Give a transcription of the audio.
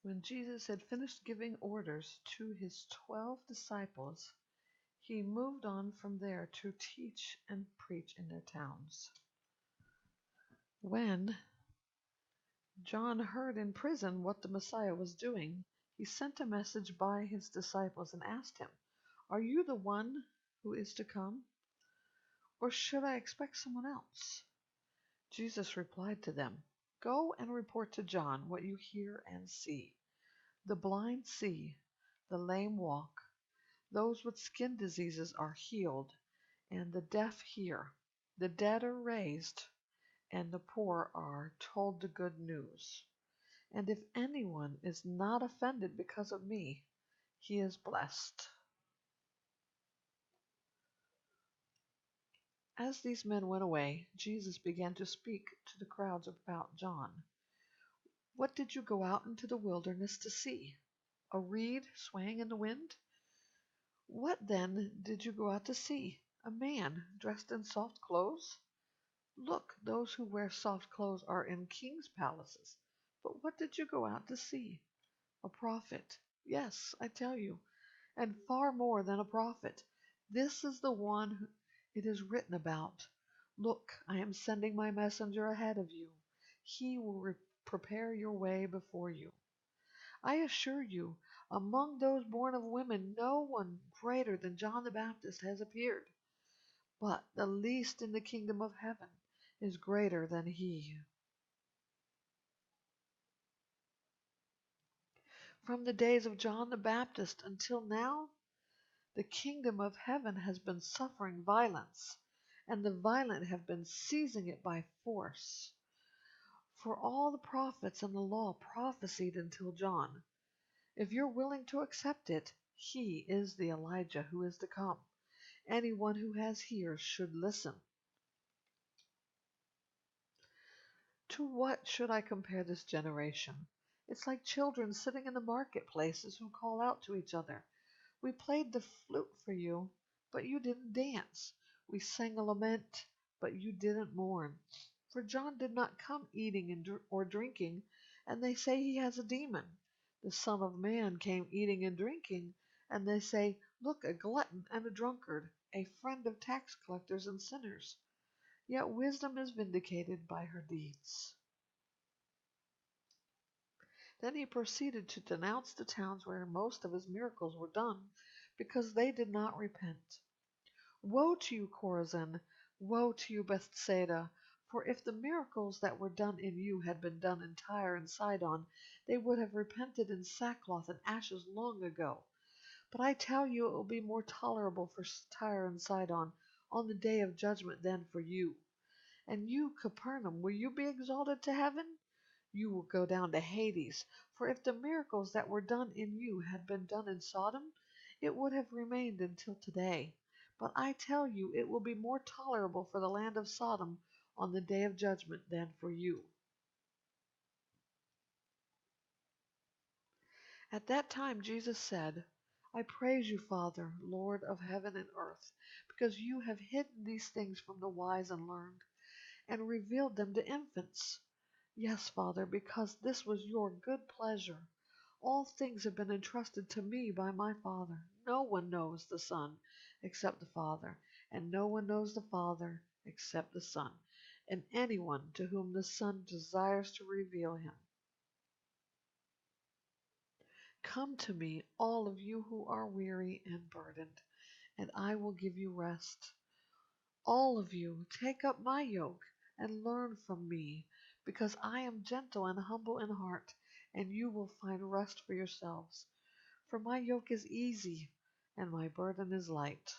When Jesus had finished giving orders to his 12 disciples, he moved on from there to teach and preach in their towns. When John heard in prison what the Messiah was doing, he sent a message by his disciples and asked him, "Are you the one who is to come, or should I expect someone else?" Jesus replied to them, "Go and report to John what you hear and see. The blind see, the lame walk, those with skin diseases are healed, and the deaf hear. The dead are raised, and the poor are told the good news. And if anyone is not offended because of me, he is blessed." As these men went away, Jesus began to speak to the crowds about John. "What did you go out into the wilderness to see? A reed swaying in the wind? What then did you go out to see? A man dressed in soft clothes? Look, those who wear soft clothes are in kings' palaces. But what did you go out to see? A prophet. Yes, I tell you, and far more than a prophet. This is the one it is written about. Look, I am sending my messenger ahead of you. He will prepare your way before you. I assure you, among those born of women, no one greater than John the Baptist has appeared. But the least in the kingdom of heaven is greater than he." From the days of John the Baptist until now, the kingdom of heaven has been suffering violence, and the violent have been seizing it by force. For all the prophets and the law prophesied until John. If you're willing to accept it, he is the Elijah who is to come. Anyone who has ears should listen. To what should I compare this generation? It's like children sitting in the marketplaces who call out to each other, "We played the flute for you, but you didn't dance. We sang a lament, but you didn't mourn. For John did not come eating or drinking, and they say he has a demon. The Son of Man came eating and drinking, and they say, 'Look, a glutton and a drunkard, a friend of tax collectors and sinners.' Yet wisdom is vindicated by her deeds." Then he proceeded to denounce the towns where most of his miracles were done, because they did not repent. "Woe to you, Chorazin! Woe to you, Bethsaida! For if the miracles that were done in you had been done in Tyre and Sidon, they would have repented in sackcloth and ashes long ago. But I tell you, it will be more tolerable for Tyre and Sidon on the day of judgment than for you. And you, Capernaum, will you be exalted to heaven? You will go down to Hades. For if the miracles that were done in you had been done in Sodom, it would have remained until today. But I tell you, it will be more tolerable for the land of Sodom on the day of judgment than for you." At that time Jesus said, "I praise you, Father, Lord of heaven and earth, because you have hidden these things from the wise and learned, and revealed them to infants. Yes, Father, because this was your good pleasure. All things have been entrusted to me by my Father. No one knows the Son except the Father, and no one knows the Father except the Son, and anyone to whom the Son desires to reveal him. Come to me, all of you who are weary and burdened, and I will give you rest. All of you, take up my yoke and learn from me, because I am gentle and humble in heart, and you will find rest for yourselves. For my yoke is easy, and my burden is light."